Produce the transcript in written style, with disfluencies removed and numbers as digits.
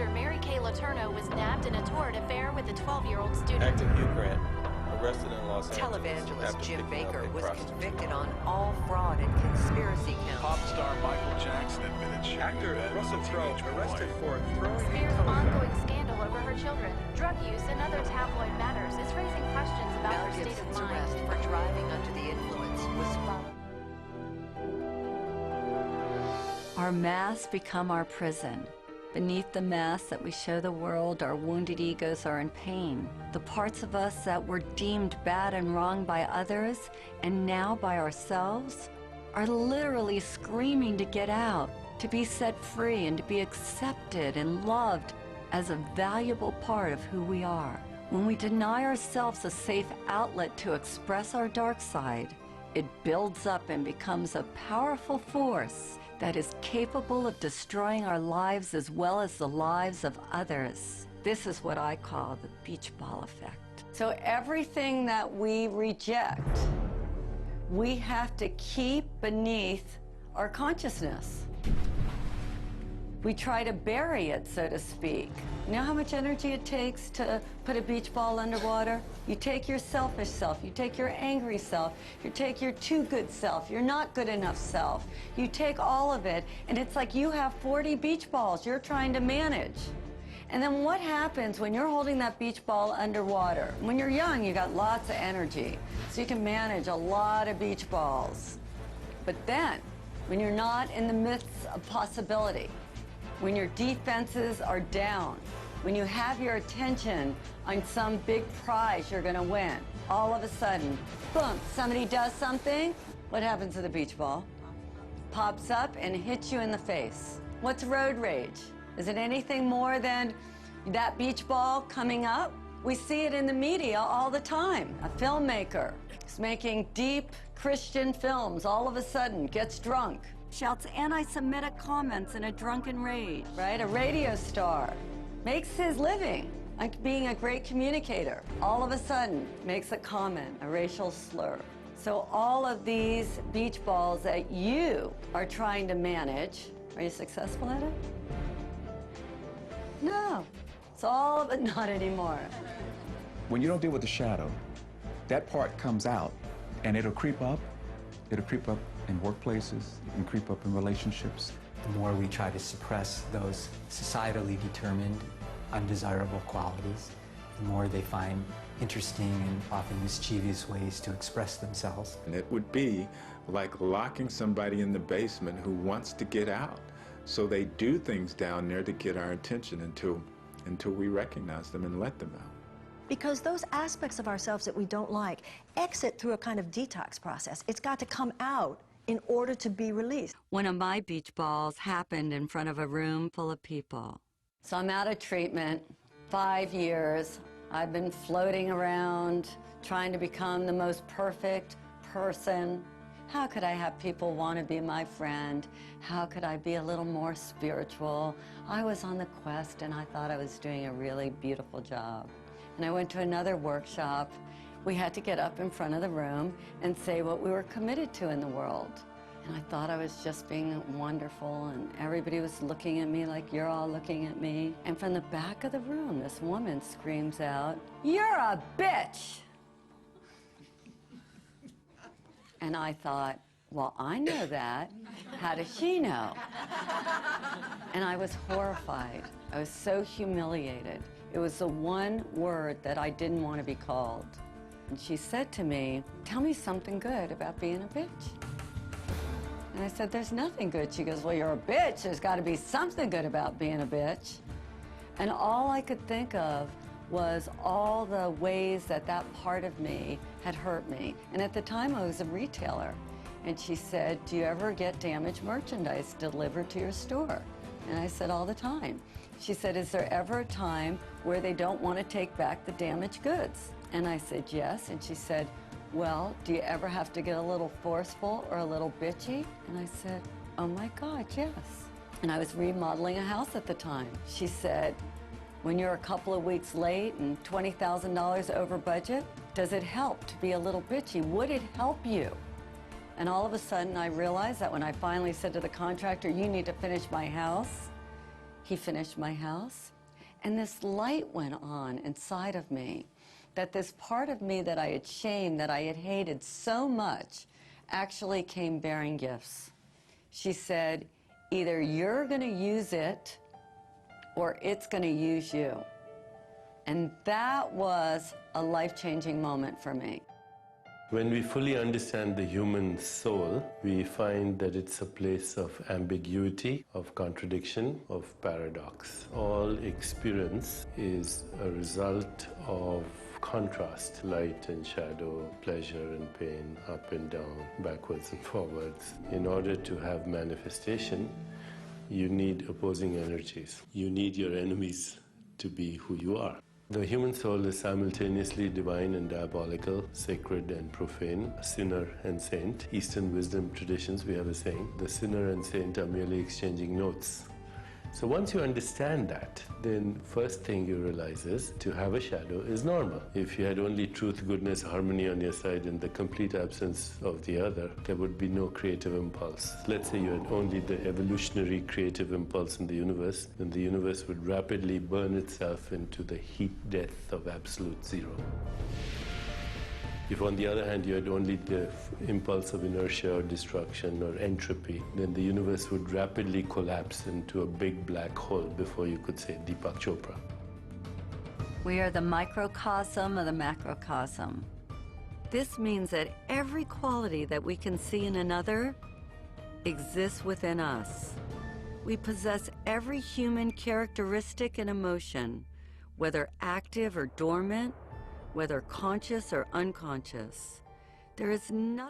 teacher Mary Kay Letourneau was nabbed in a torrid affair with a 12-year-old student. Actor Hugh Grant, arrested in Los Angeles. Televangelist after Jim picking up Baker a was prostitute. convicted on all fraud and conspiracy counts. Pop star Michael Jackson admitted sharing Actor a bed with Russell a Crowe, teenage arrested boy. for throwing Spears' a telephone. ongoing scandal over her children, drug use, and other tabloid matters is raising questions about Mel her state of Gibson's mind. arrest for driving under the influence was followed. Our masks become our prison. Beneath the mask that we show the world, our wounded egos are in pain. The parts of us that were deemed bad and wrong by others, and now by ourselves, are literally screaming to get out, to be set free, and to be accepted and loved as a valuable part of who we are. When we deny ourselves a safe outlet to express our dark side, it builds up and becomes a powerful force that is capable of destroying our lives as well as the lives of others. This is what I call the beach ball effect. So everything that we reject, we have to keep beneath our consciousness. We try to bury it, so to speak. You know how much energy it takes to put a beach ball underwater? You take your selfish self, you take your angry self, you take your too good self, your not good enough self. You take all of it, and it's like you have 40 beach balls you're trying to manage. And then what happens when you're holding that beach ball underwater? When you're young, you got lots of energy, so you can manage a lot of beach balls. But then, when you're not in the midst of possibility, when your defenses are down, when you have your attention on some big prize you're gonna win, all of a sudden, boom, somebody does something, what happens to the beach ball? Pops up and hits you in the face. What's road rage? Is it anything more than that beach ball coming up? We see it in the media all the time. A filmmaker is making deep Christian films, all of a sudden gets drunk, shouts anti-Semitic comments in a drunken rage, right? A radio star makes his living like being a great communicator. All of a sudden makes a comment, a racial slur. So all of these beach balls that you are trying to manage, are you successful at it? No, it's all but not anymore. When you don't deal with the shadow, that part comes out and it'll creep up. It'll creep up in workplaces, it can creep up in relationships. The more we try to suppress those societally determined, undesirable qualities, the more they find interesting and often mischievous ways to express themselves. And it would be like locking somebody in the basement who wants to get out. So they do things down there to get our attention until we recognize them and let them out. Because those aspects of ourselves that we don't like exit through a kind of detox process. It's got to come out in order to be released. One of my beach balls happened in front of a room full of people. So I'm out of treatment, 5 years. I've been floating around, trying to become the most perfect person. How could I have people want to be my friend? How could I be a little more spiritual? I was on the quest and I thought I was doing a really beautiful job. And I went to another workshop. We had to get up in front of the room and say what we were committed to in the world. And I thought I was just being wonderful, and everybody was looking at me like you're all looking at me. And from the back of the room, this woman screams out, "You're a bitch!" And I thought, well, I know that. How does she know? And I was horrified. I was so humiliated. It was the one word that I didn't want to be called. And she said to me, "Tell me something good about being a bitch." And I said, "There's nothing good." She goes, "Well, you're a bitch. There's got to be something good about being a bitch." And all I could think of was all the ways that that part of me had hurt me. And at the time, I was a retailer. And she said, "Do you ever get damaged merchandise delivered to your store?" And I said, "All the time." She said, "Is there ever a time where they don't want to take back the damaged goods?" And I said, "Yes." And she said, "Well, do you ever have to get a little forceful or a little bitchy?" And I said, "Oh my God, yes." And I was remodeling a house at the time. She said, "When you're a couple of weeks late and $20,000 over budget, does it help to be a little bitchy? Would it help you?" And all of a sudden, I realized that when I finally said to the contractor, "You need to finish my house," He finished my house, and this light went on inside of me, that this part of me that I had shamed, that I had hated so much, actually came bearing gifts. She said, either you're going to use it or it's going to use you. And that was a life-changing moment for me. When we fully understand the human soul, we find that it's a place of ambiguity, of contradiction, of paradox. All experience is a result of contrast, light and shadow, pleasure and pain, up and down, backwards and forwards. In order to have manifestation, you need opposing energies. You need your enemies to be who you are. The human soul is simultaneously divine and diabolical, sacred and profane, sinner and saint. Eastern wisdom traditions, we have a saying, the sinner and saint are merely exchanging notes. So once you understand that, then first thing you realize is to have a shadow is normal. If you had only truth, goodness, harmony on your side and the complete absence of the other, there would be no creative impulse. Let's say you had only the evolutionary creative impulse in the universe, then the universe would rapidly burn itself into the heat death of absolute zero. If, on the other hand, you had only the impulse of inertia or destruction or entropy, then the universe would rapidly collapse into a big black hole before you could say Deepak Chopra. We are the microcosm of the macrocosm. This means that every quality that we can see in another exists within us. We possess every human characteristic and emotion, whether active or dormant, whether conscious or unconscious. There is nothing